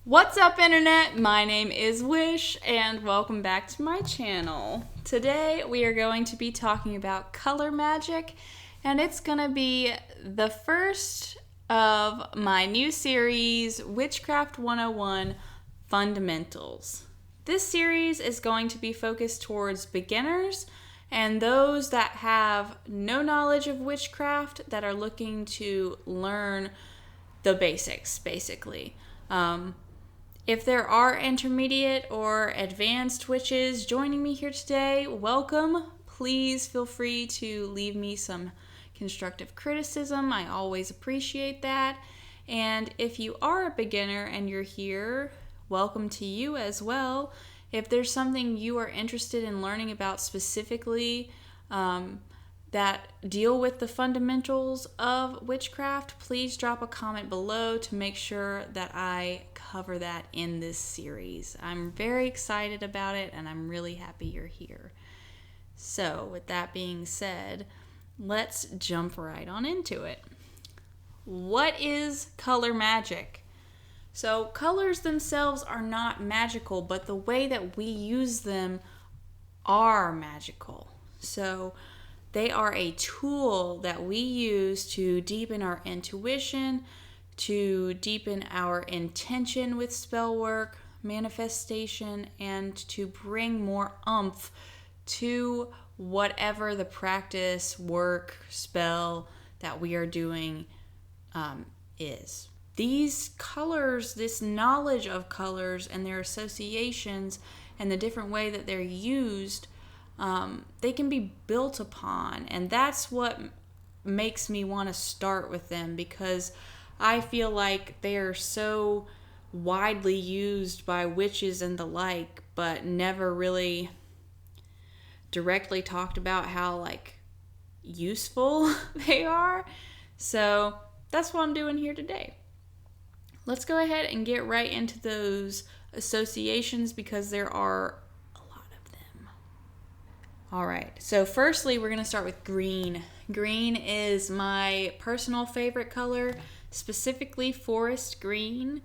What's up, Internet? My name is Wish, and welcome back to my channel. Today, we are going to be talking about color magic, and it's going to be the first of my new series, Witchcraft 101 Fundamentals. This series is going to be focused towards beginners and those that have no knowledge of witchcraft that are looking to learn the basics, basically. If there are intermediate or advanced witches joining me here today, welcome. Please feel free to leave me some constructive criticism. I always appreciate that. And if you are a beginner and you're here, welcome to you as well. If there's something you are interested in learning about specifically that deal with the fundamentals of witchcraft, please drop a comment below to make sure that I cover that in this series. I'm very excited about it, and I'm really happy you're here. So, with that being said, let's jump right on into it. What is color magic? So, colors themselves are not magical, but the way that we use them are magical. So, they are a tool that we use to deepen our intuition, to deepen our intention with spell work, manifestation, and to bring more oomph to whatever the practice, work, spell that we are doing is. These colors, this knowledge of colors and their associations and the different way that they're used, they can be built upon, and that's what makes me want to start with them, because I feel like they are so widely used by witches and the like, but never really directly talked about how useful they are. So that's what I'm doing here today. Let's go ahead and get right into those associations, because there are all right, so firstly, we're going to start with green. Green is my personal favorite color, specifically forest green.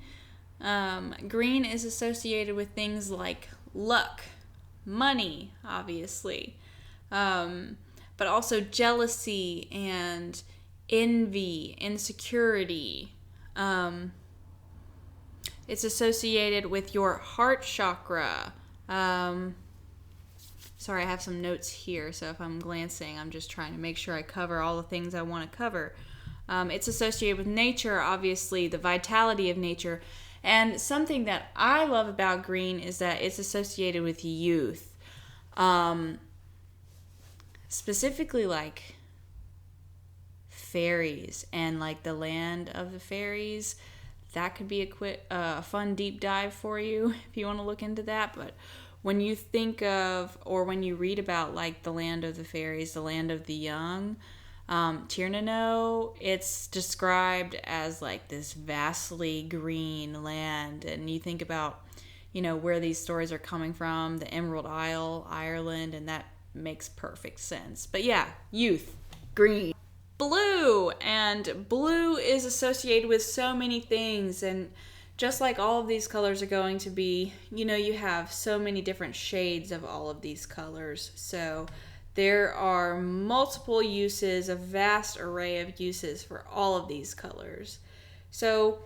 Green is associated with things like luck, money, obviously, but also jealousy and envy, insecurity. It's associated with your heart chakra. Sorry, I have some notes here, so if I'm glancing, I'm just trying to make sure I cover all the things I want to cover. It's associated with nature, obviously, the vitality of nature. And something that I love about green is that it's associated with youth. Specifically, fairies and, the land of the fairies. That could be a fun deep dive for you if you want to look into that, but when you think of, or when you read about the land of the fairies, the land of the young, Tirnano, it's described as this vastly green land. And you think about, where these stories are coming from, the Emerald Isle, Ireland, and that makes perfect sense. But yeah, youth, green. Blue, and blue is associated with so many things, and just like all of these colors are going to be, you have so many different shades of all of these colors. So there are multiple uses, a vast array of uses for all of these colors. So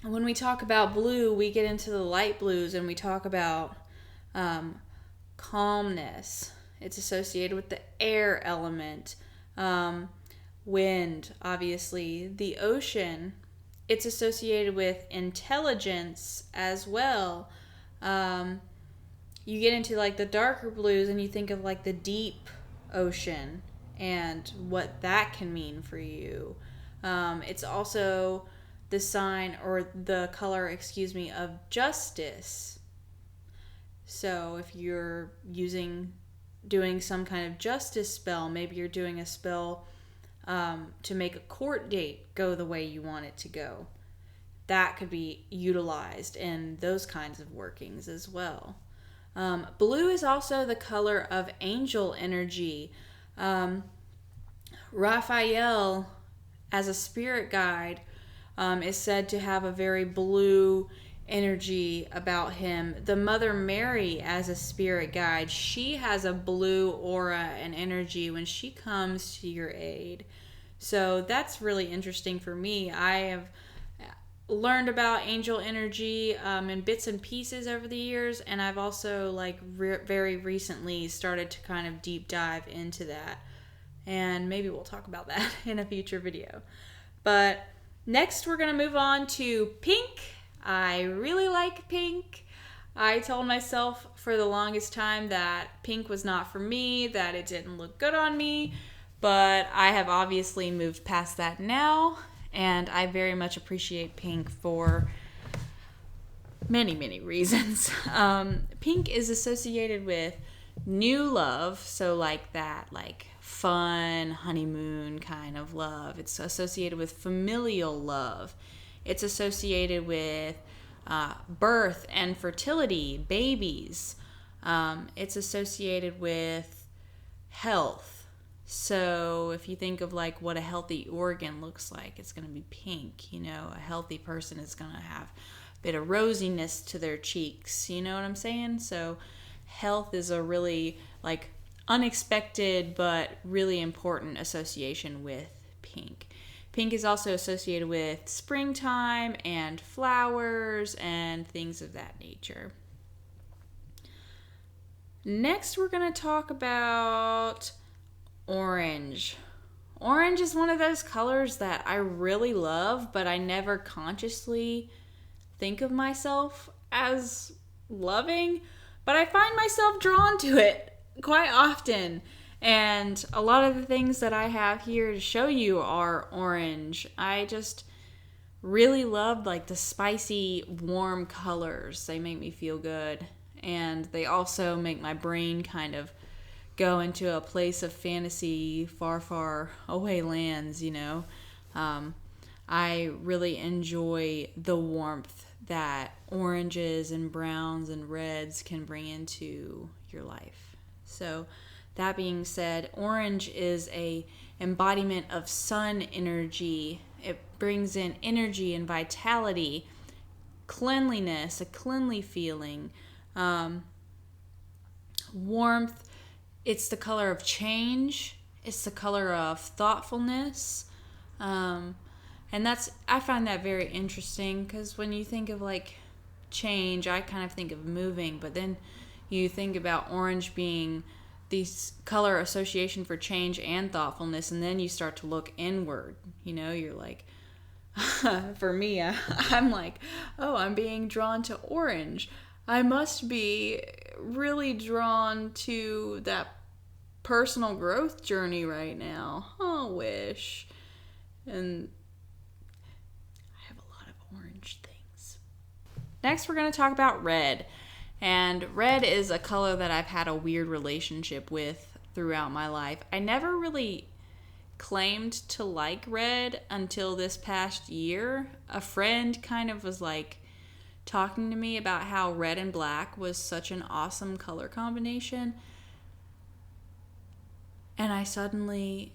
when we talk about blue, we get into the light blues, and we talk about calmness. It's associated with the air element. Wind, obviously. The ocean, it's associated with intelligence as well. You get into the darker blues, and you think of the deep ocean and what that can mean for you. It's also the sign, or the color, of justice. So if you're doing some kind of justice spell, maybe you're doing a spell to make a court date go the way you want it to go. That could be utilized in those kinds of workings as well. Blue is also the color of angel energy. Raphael, as a spirit guide, is said to have a very blue energy about him. The Mother Mary as a spirit guide, she has a blue aura and energy when she comes to your aid. So that's really interesting for me. I have learned about angel energy in bits and pieces over the years, and I've also very recently started to kind of deep dive into that, and maybe we'll talk about that in a future video. But next we're going to move on to pink. I really like pink. I told myself for the longest time that pink was not for me, that it didn't look good on me, but I have obviously moved past that now. And I very much appreciate pink for many, many reasons. Pink is associated with new love, so that fun honeymoon kind of love. It's associated with familial love. It's associated with birth and fertility, babies. It's associated with health. So if you think of what a healthy organ looks like, it's going to be pink. A healthy person is going to have a bit of rosiness to their cheeks. You know what I'm saying? So health is a really unexpected but really important association with pink. Pink is also associated with springtime and flowers and things of that nature. Next, we're going to talk about orange. Orange is one of those colors that I really love, but I never consciously think of myself as loving, but I find myself drawn to it quite often. And a lot of the things that I have here to show you are orange. I just really love the spicy, warm colors. They make me feel good, and they also make my brain kind of go into a place of fantasy, far, far away lands, I really enjoy the warmth that oranges and browns and reds can bring into your life. So that being said, orange is a embodiment of sun energy. It brings in energy and vitality, cleanliness, a cleanly feeling, warmth. It's the color of change. It's the color of thoughtfulness. And I find that very interesting, because when you think of change, I kind of think of moving, but then you think about orange being the color association for change and thoughtfulness, and then you start to look inward. You're for me, I'm I'm being drawn to orange. I must be really drawn to that personal growth journey right now. Oh, wish. And I have a lot of orange things. Next, we're going to talk about red. And red is a color that I've had a weird relationship with throughout my life. I never really claimed to like red until this past year. A friend kind of was talking to me about how red and black was such an awesome color combination. And I suddenly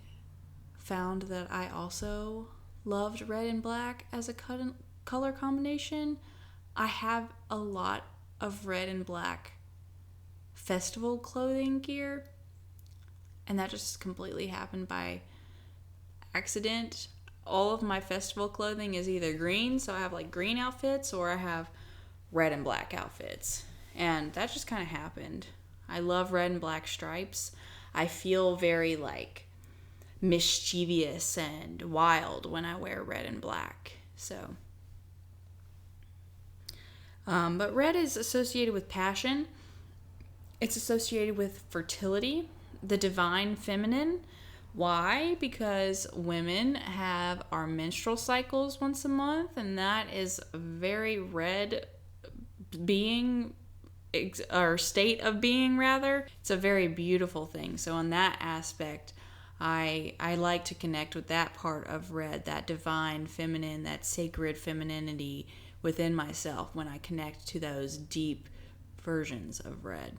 found that I also loved red and black as a color combination. I have a lot of red and black festival clothing gear, and that just completely happened by accident. All of my festival clothing is either green, so I have green outfits, or I have red and black outfits, and that just kind of happened. I love red and black stripes. I feel very mischievous and wild when I wear red and black. So, but red is associated with passion. It's associated with fertility, the divine feminine. Why? Because women have our menstrual cycles once a month, and that is a very red being, or state of being rather. It's a very beautiful thing. So in that aspect, I like to connect with that part of red, that divine feminine, that sacred femininity within myself when I connect to those deep versions of red.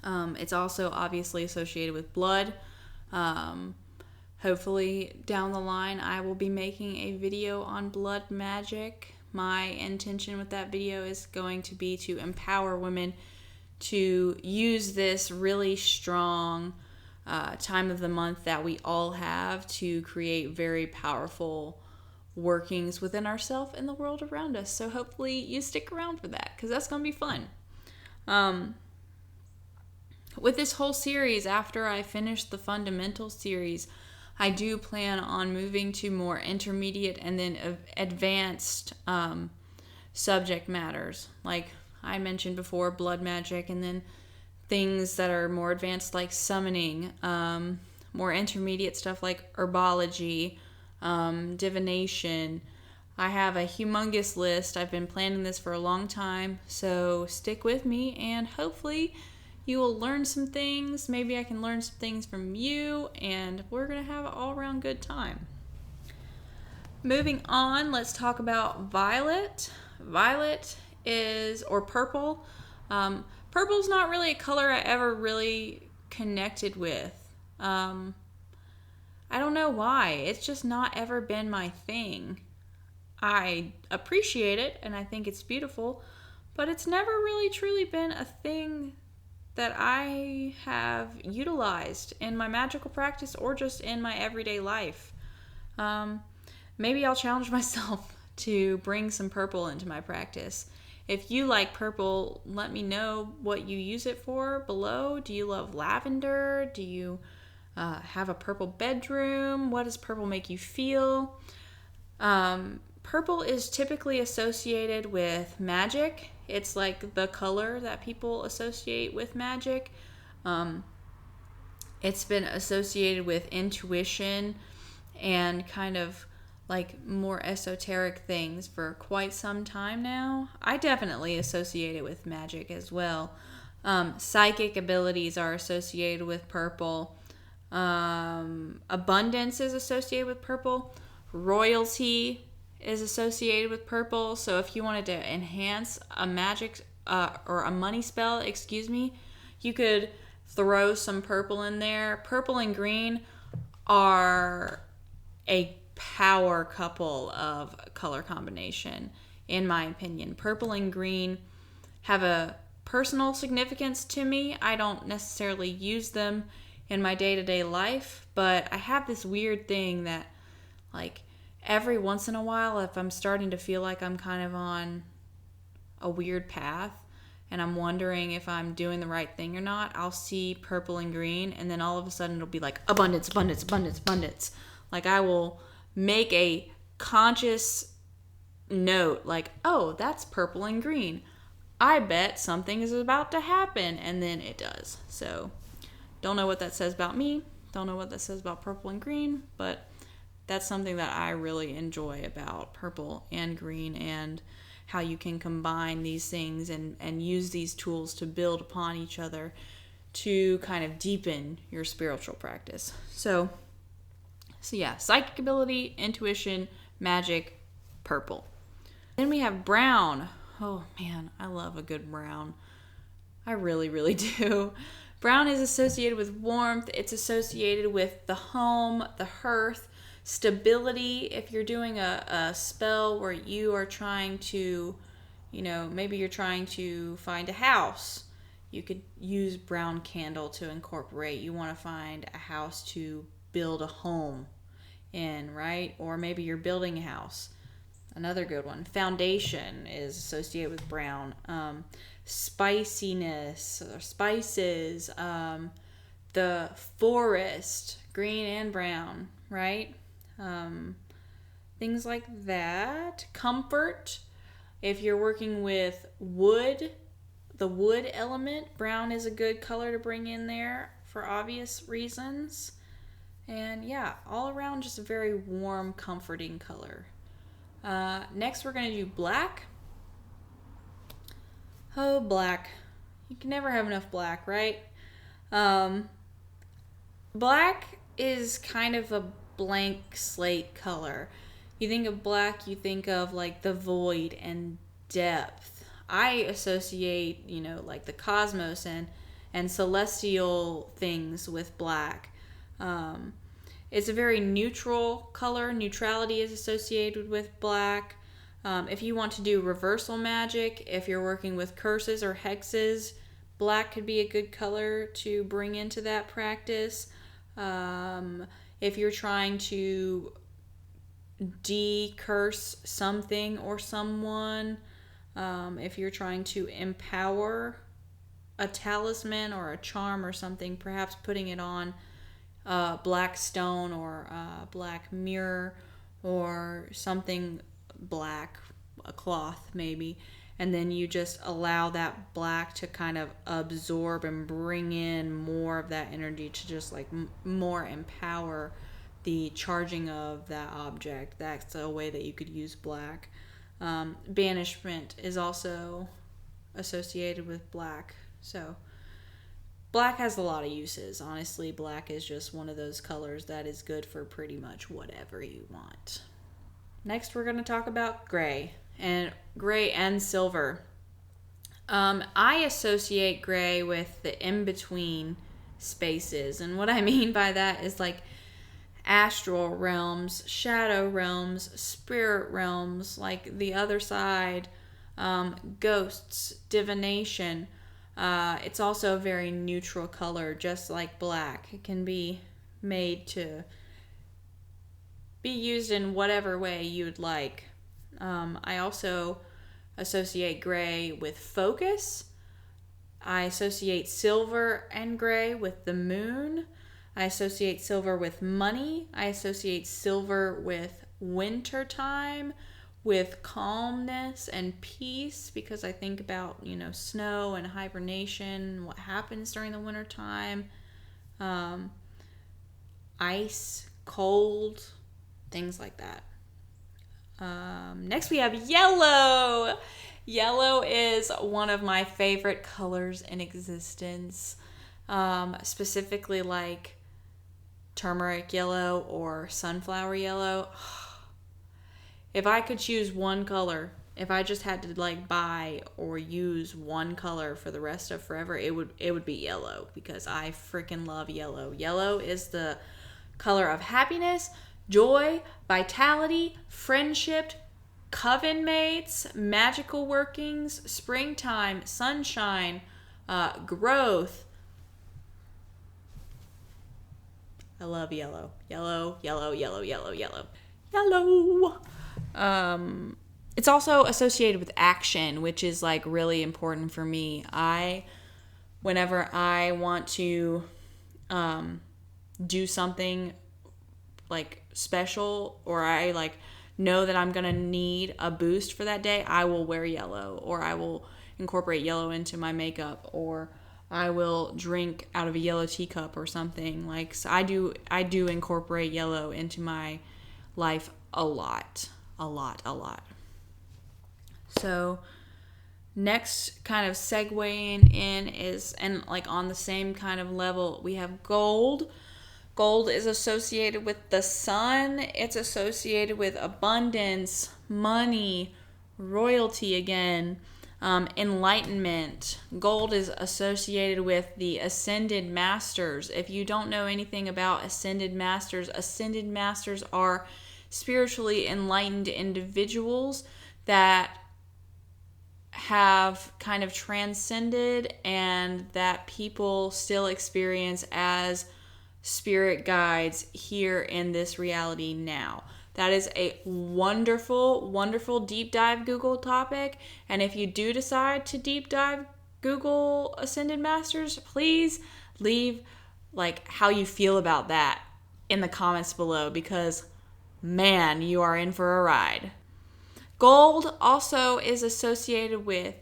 It's also obviously associated with blood. Hopefully down the line I will be making a video on blood magic. my intention with that video is going to be to empower women to use this really strong time of the month that we all have to create very powerful workings within ourselves and the world around us. So hopefully you stick around for that, because that's going to be fun. With this whole series, after I finish the fundamental series, I do plan on moving to more intermediate and then advanced subject matters. Like I mentioned before, blood magic, and then things that are more advanced like summoning, more intermediate stuff like herbology, divination. I have a humongous list. I've been planning this for a long time, so stick with me and hopefully you will learn some things. Maybe I can learn some things from you, and we're going to have an all-around good time. Moving on, let's talk about violet. Violet is, or purple. Purple's not really a color I ever really connected with. I don't know why. It's just not ever been my thing. I appreciate it, and I think it's beautiful, but it's never really truly been a thing that I have utilized in my magical practice or just in my everyday life. Maybe I'll challenge myself to bring some purple into my practice. If you like purple, let me know what you use it for below. Do you love lavender? Do you have a purple bedroom? What does purple make you feel? Purple is typically associated with magic. It's like the color that people associate with magic. It's been associated with intuition and kind of like more esoteric things for quite some time now. I definitely associate it with magic as well. Psychic abilities are associated with purple. Abundance is associated with purple. Royalty is associated with purple. So if you wanted to enhance a magic or a money spell, you could throw some purple in there. Purple and green are a power couple of color combination, in my opinion. Purple and green have a personal significance to me. I don't necessarily use them in my day-to-day life, but I have this weird thing that, like, every once in a while, if I'm starting to feel like I'm kind of on a weird path and I'm wondering if I'm doing the right thing or not, I'll see purple and green, and then all of a sudden it'll be like abundance, abundance, abundance, abundance. Like I will make a conscious note like, oh, that's purple and green. I bet something is about to happen, and then it does. So don't know what that says about me. Don't know what that says about purple and green, but that's something that I really enjoy about purple and green, and how you can combine these things and use these tools to build upon each other to kind of deepen your spiritual practice. So yeah, psychic ability, intuition, magic, purple. Then we have brown. Oh man, I love a good brown. I really, really do. Brown is associated with warmth. It's associated with the home, the hearth, stability. If you're doing a spell where you are trying to, maybe you're trying to find a house, you could use brown candle to incorporate. You want to find a house to build a home in, right? Or maybe you're building a house. Another good one. Foundation is associated with brown. Spiciness or spices. The forest, green and brown, right? Things like that. Comfort. If you're working with wood, the wood element, brown is a good color to bring in there for obvious reasons. And yeah, all around just a very warm, comforting color. Next we're going to do black. Oh, black. You can never have enough black, right? Black is kind of a blank slate color. You think of black, you think of like the void and depth. I associate, like the cosmos and celestial things with black. It's a very neutral color. Neutrality is associated with black. If you want to do reversal magic, if you're working with curses or hexes, black could be a good color to bring into that practice. If you're trying to de-curse something or someone, if you're trying to empower a talisman or a charm or something, perhaps putting it on a black stone or a black mirror or something black, a cloth maybe, and then you just allow that black to kind of absorb and bring in more of that energy to just like more empower the charging of that object. That's a way that you could use black. Banishment is also associated with black. So black has a lot of uses. Honestly, black is just one of those colors that is good for pretty much whatever you want. Next, we're going to talk about gray and silver. I associate gray with the in-between spaces. And what I mean by that is like astral realms, shadow realms, spirit realms, like the other side, ghosts, divination. It's also a very neutral color, just like black. It can be made to be used in whatever way you'd like. I also associate gray with focus. I associate silver and gray with the moon. I associate silver with money. I associate silver with winter time, with calmness and peace, because I think about, snow and hibernation, what happens during the winter time, ice, cold, things like that. Next we have yellow. Yellow is one of my favorite colors in existence. Specifically like turmeric yellow or sunflower yellow. If I could choose one color, if I just had to like buy or use one color for the rest of forever, it would be yellow, because I freaking love yellow. Yellow is the color of happiness, joy, vitality, friendship, coven mates, magical workings, springtime, sunshine, growth. I love yellow. Yellow, yellow, yellow, yellow, yellow. Yellow. It's also associated with action, which is like really important for me. Whenever I want to do something like special, or I like know that I'm gonna need a boost for that day, I will wear yellow, or I will incorporate yellow into my makeup, or I will drink out of a yellow teacup or something. Like, so I do incorporate yellow into my life a lot. So next kind of segueing in is, and like on the same kind of level, we have gold. Gold is associated with the sun. It's associated with abundance, money, royalty again, enlightenment. Gold is associated with the ascended masters. If you don't know anything about ascended masters are spiritually enlightened individuals that have kind of transcended and that people still experience as spirit guides here in this reality now. That is a wonderful, wonderful deep dive Google topic. And if you do decide to deep dive Google Ascended Masters, please leave like how you feel about that in the comments below, because man, you are in for a ride. Gold also is associated with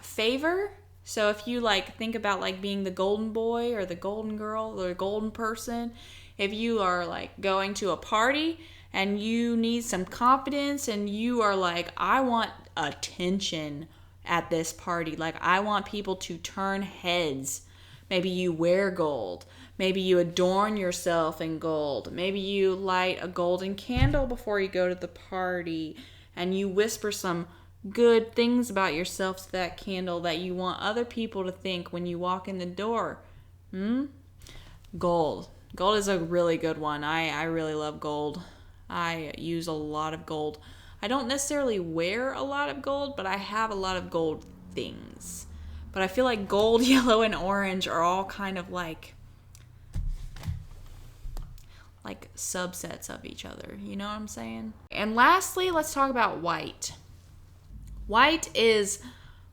favor. So if you like think about like being the golden boy or the golden girl or the golden person, if you are like going to a party and you need some confidence and you are like, I want attention at this party, like I want people to turn heads, maybe you wear gold. Maybe you adorn yourself in gold. Maybe you light a golden candle before you go to the party and you whisper some good things about yourself to that candle that you want other people to think when you walk in the door. Gold. Gold is a really good one. I really love gold. I use a lot of gold. I don't necessarily wear a lot of gold, but I have a lot of gold things. But I feel like gold, yellow, and orange are all kind of like subsets of each other. You know what I'm saying? And lastly, let's talk about white. White is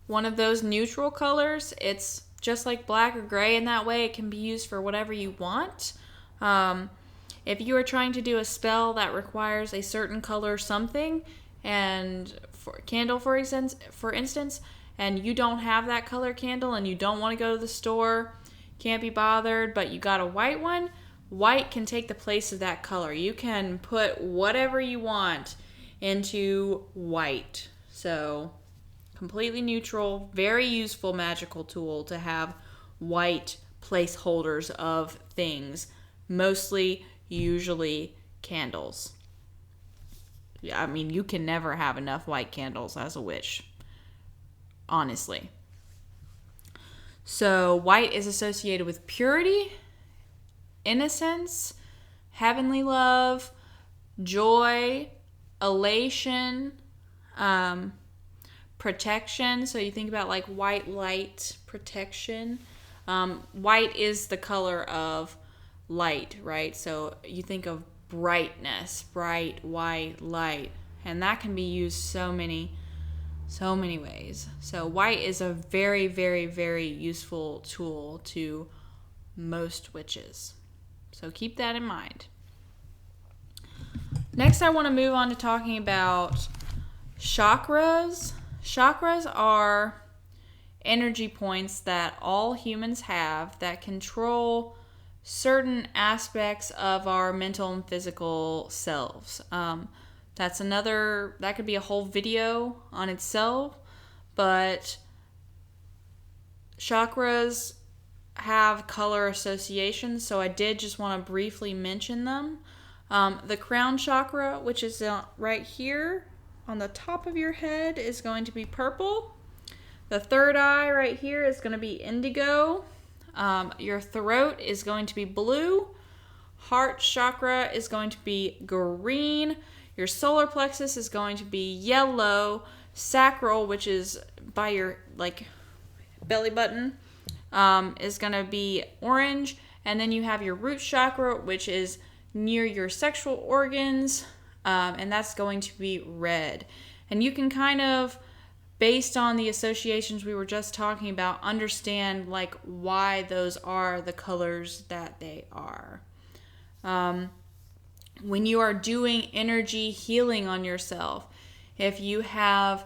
one of those neutral colors. It's just like black or gray in that way. It can be used for whatever you want. If you are trying to do a spell that requires a certain color something, and for candle, for instance, and you don't have that color candle and you don't want to go to the store, can't be bothered, but you got a white one, white can take the place of that color. You can put whatever you want into white. So completely neutral, very useful magical tool to have white placeholders of things, mostly usually candles. I mean, you can never have enough white candles as a witch, honestly. So white is associated with purity, innocence, heavenly love, joy, elation, protection. So you think about like white light protection. White is the color of light, right? So you think of brightness, bright white light, and that can be used so many ways. So white is a very, very, very useful tool to most witches. So keep that in mind. Next, I want to move on to talking about chakras. Chakras are energy points that all humans have that control certain aspects of our mental and physical selves. That could be a whole video on itself, but chakras have color associations, so I did just want to briefly mention them. The crown chakra, which is right here on the top of your head, is going to be purple. The third eye right here is going to be indigo. Your throat is going to be blue. Heart chakra is going to be green. Your solar plexus is going to be yellow. Sacral, which is by your belly button, is going to be orange. And then you have your root chakra, which is near your sexual organs, and that's going to be red. And you can kind of, based on the associations we were just talking about, understand why those are the colors that they are. When you are doing energy healing on yourself, if you have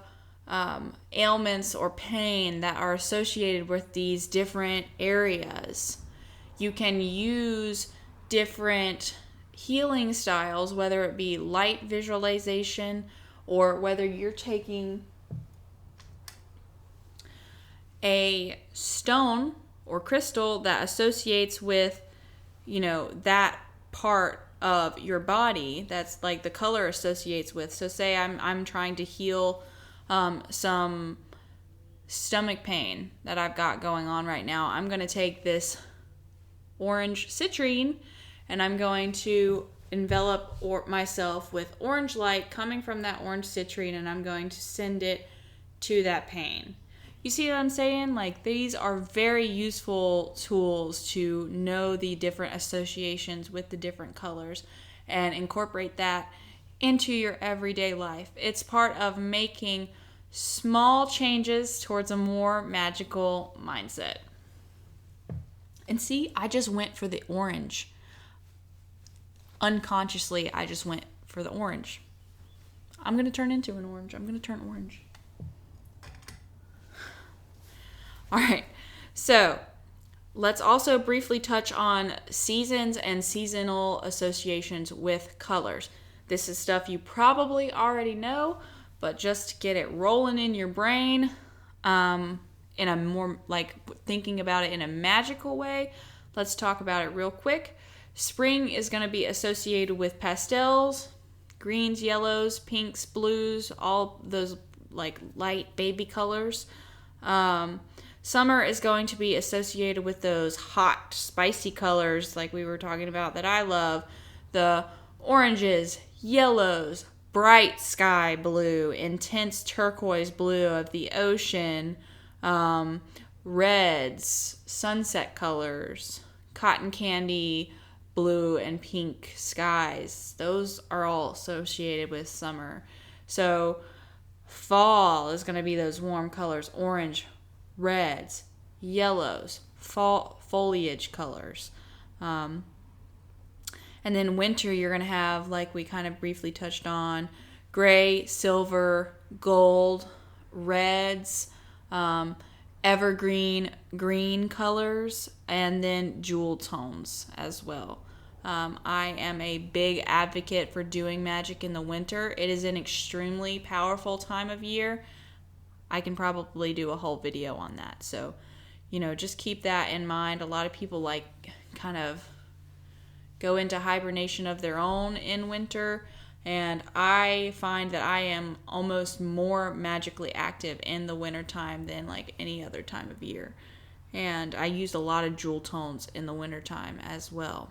ailments or pain that are associated with these different areas, you can use different healing styles, whether it be light visualization or whether you're taking a stone or crystal that associates with, that part of your body that's the color associates with. So say I'm trying to heal some stomach pain that I've got going on right now. I'm going to take this orange citrine and I'm going to envelop myself with orange light coming from that orange citrine, and I'm going to send it to that pain. You see what I'm saying? These are very useful tools to know the different associations with the different colors and incorporate that into your everyday life. It's part of making small changes towards a more magical mindset. And see, I just went for the orange. Unconsciously, I just went for the orange. I'm going to turn into an orange. I'm going to turn orange. All right, so let's also briefly touch on seasons and seasonal associations with colors. This is stuff you probably already know, but just to get it rolling in your brain, in a more thinking about it in a magical way, let's talk about it real quick. Spring is going to be associated with pastels, greens, yellows, pinks, blues, all those light baby colors. Summer is going to be associated with those hot, spicy colors like we were talking about that I love. The oranges, yellows, bright sky blue, intense turquoise blue of the ocean, reds, sunset colors, cotton candy, blue and pink skies. Those are all associated with summer. So fall is going to be those warm colors, orange, reds, yellows, fall foliage colors. And then winter, you're going to have, like we kind of briefly touched on, gray, silver, gold, reds, evergreen, green colors, and then jewel tones as well. I am a big advocate for doing magic in the winter. It is an extremely powerful time of year. I can probably do a whole video on that. So, just keep that in mind. A lot of people kind of go into hibernation of their own in winter, and I find that I am almost more magically active in the wintertime than any other time of year. And I use a lot of jewel tones in the wintertime as well.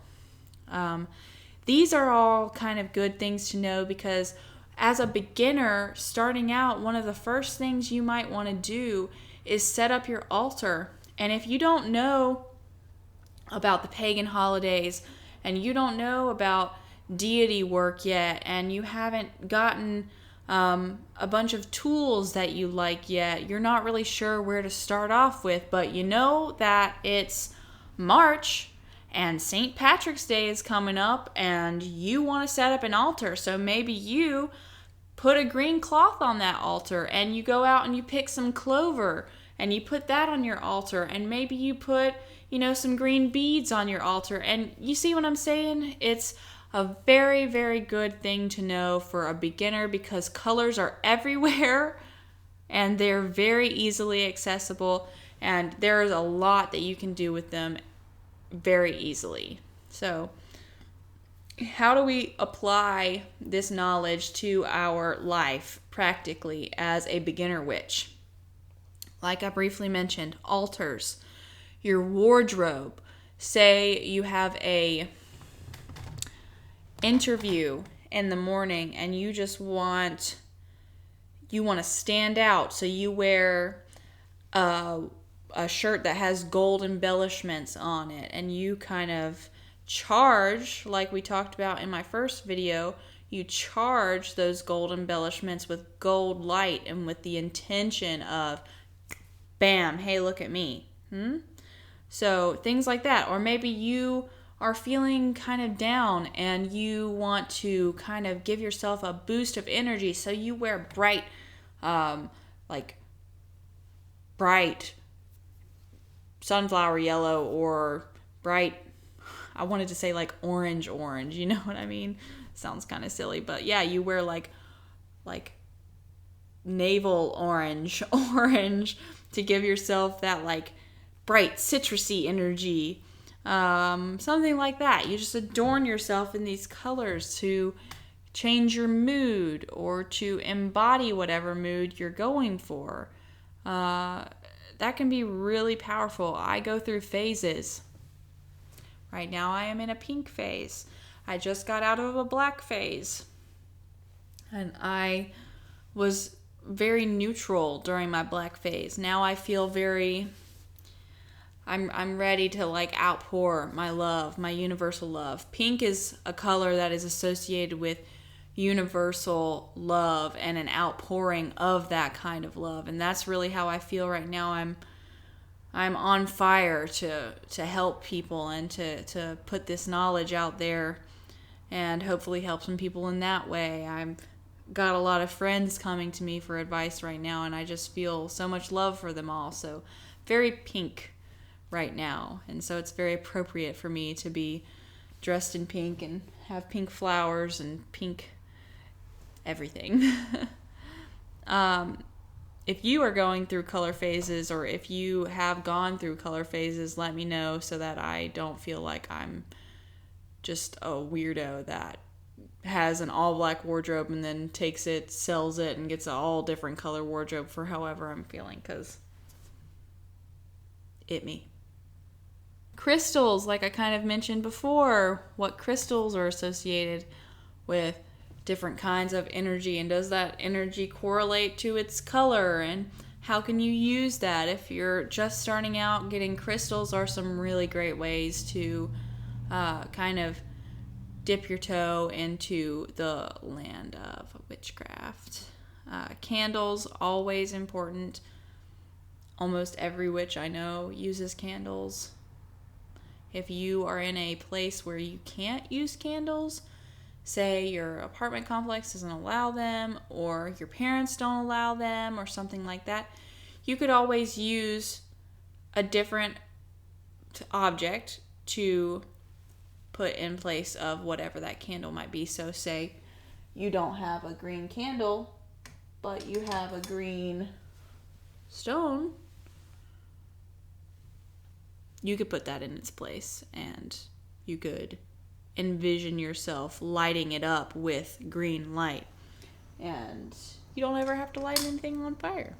These are all kind of good things to know, because as a beginner starting out, one of the first things you might want to do is set up your altar. And if you don't know about the pagan holidays, and you don't know about deity work yet, and you haven't gotten a bunch of tools that you like yet, you're not really sure where to start off with, but you know that it's March and St. Patrick's Day is coming up, and you want to set up an altar. So maybe you put a green cloth on that altar, and you go out and you pick some clover and you put that on your altar, and maybe you put some green beads on your altar. And you see what I'm saying? It's a very, very good thing to know for a beginner, because colors are everywhere and they're very easily accessible, and there's a lot that you can do with them very easily. So how do we apply this knowledge to our life practically as a beginner witch? Like I briefly mentioned, altars, your wardrobe. Say you have a interview in the morning and you just want to stand out, so you wear a shirt that has gold embellishments on it, and you kind of charge, like we talked about in my first video, you charge those gold embellishments with gold light and with the intention of, bam, hey, look at me. So things like that. Or maybe you are feeling kind of down and you want to kind of give yourself a boost of energy, so you wear bright sunflower yellow, or bright, I wanted to say orange, you know what I mean? Sounds kind of silly, but yeah, you wear like navel orange to give yourself that bright citrusy energy, something like that. You just adorn yourself in these colors to change your mood or to embody whatever mood you're going for. That can be really powerful. I go through phases. Right now I am in a pink phase. I just got out of a black phase. And I was very neutral during my black phase. Now I feel I'm ready to outpour my love, my universal love. Pink is a color that is associated with universal love and an outpouring of that kind of love. And that's really how I feel right now. I'm on fire to help people and to put this knowledge out there and hopefully help some people in that way. I've got a lot of friends coming to me for advice right now, and I just feel so much love for them all. So very pink right now, and so it's very appropriate for me to be dressed in pink and have pink flowers and pink everything. If you are going through color phases, or if you have gone through color phases, let me know so that I don't feel like I'm just a weirdo that has an all black wardrobe and then takes it, sells it, and gets an all different color wardrobe for however I'm feeling, because me. Crystals, like I kind of mentioned before, what crystals are associated with different kinds of energy, and does that energy correlate to its color, and how can you use that? If you're just starting out, getting crystals are some really great ways to kind of dip your toe into the land of witchcraft. Candles, always important. Almost every witch I know uses candles. If you are in a place where you can't use candles, say your apartment complex doesn't allow them, or your parents don't allow them, or something like that, you could always use a different object to put in place of whatever that candle might be. So say you don't have a green candle, but you have a green stone, you could put that in its place, and you could envision yourself lighting it up with green light, and you don't ever have to light anything on fire.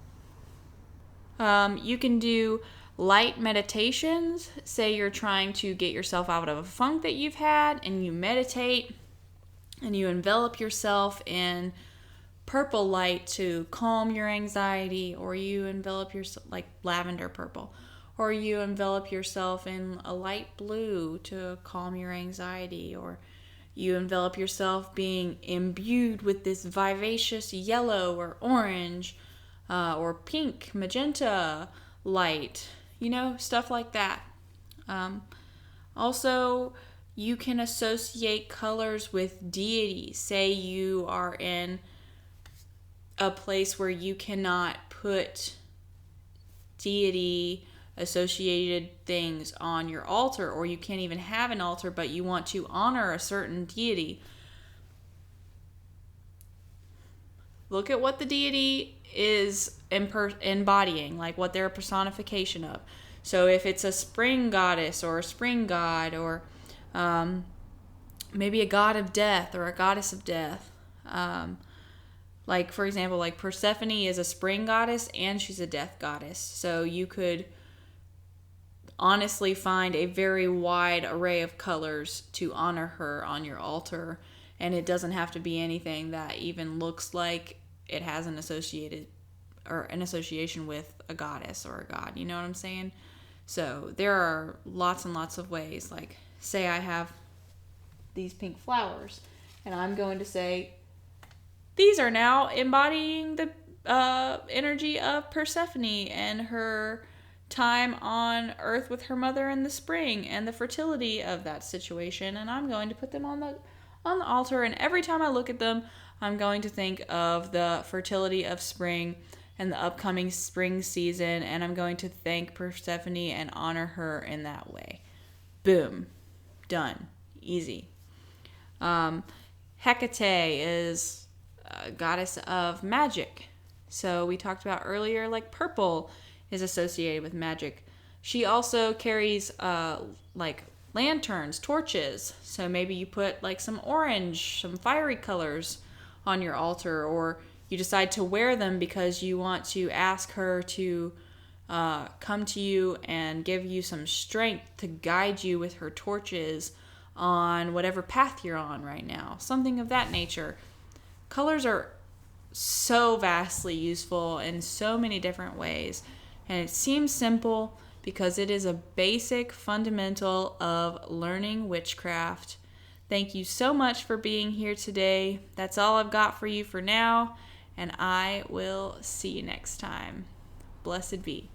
You can do light meditations. Say you're trying to get yourself out of a funk that you've had, and you meditate and you envelop yourself in purple light to calm your anxiety, or you envelop yourself like lavender purple, or you envelop yourself in a light blue to calm your anxiety, or you envelop yourself being imbued with this vivacious yellow or orange or pink, magenta light, stuff like that. Also, you can associate colors with deities. Say you are in a place where you cannot put deity associated things on your altar, or you can't even have an altar, but you want to honor a certain deity. Look at what the deity is embodying, like what they're a personification of. So if it's a spring goddess or a spring god, or maybe a god of death or a goddess of death. Like, for example, like Persephone is a spring goddess and she's a death goddess. So you could honestly find a very wide array of colors to honor her on your altar, and it doesn't have to be anything that even looks like it has an association with a goddess or a god. You know what I'm saying? So there are lots and lots of ways. Like, say I have these pink flowers, and I'm going to say these are now embodying the energy of Persephone and her time on Earth with her mother in the spring and the fertility of that situation, and I'm going to put them on the altar, and every time I look at them, I'm going to think of the fertility of spring and the upcoming spring season, and I'm going to thank Persephone and honor her in that way. Boom. Done. Easy. Hecate is a goddess of magic. So we talked about earlier, like purple is associated with magic. She also carries like lanterns, torches. So maybe you put like some orange, some fiery colors on your altar, or you decide to wear them because you want to ask her to come to you and give you some strength to guide you with her torches on whatever path you're on right now. Something of that nature. Colors are so vastly useful in so many different ways. And it seems simple because it is a basic fundamental of learning witchcraft. Thank you so much for being here today. That's all I've got for you for now, and I will see you next time. Blessed be.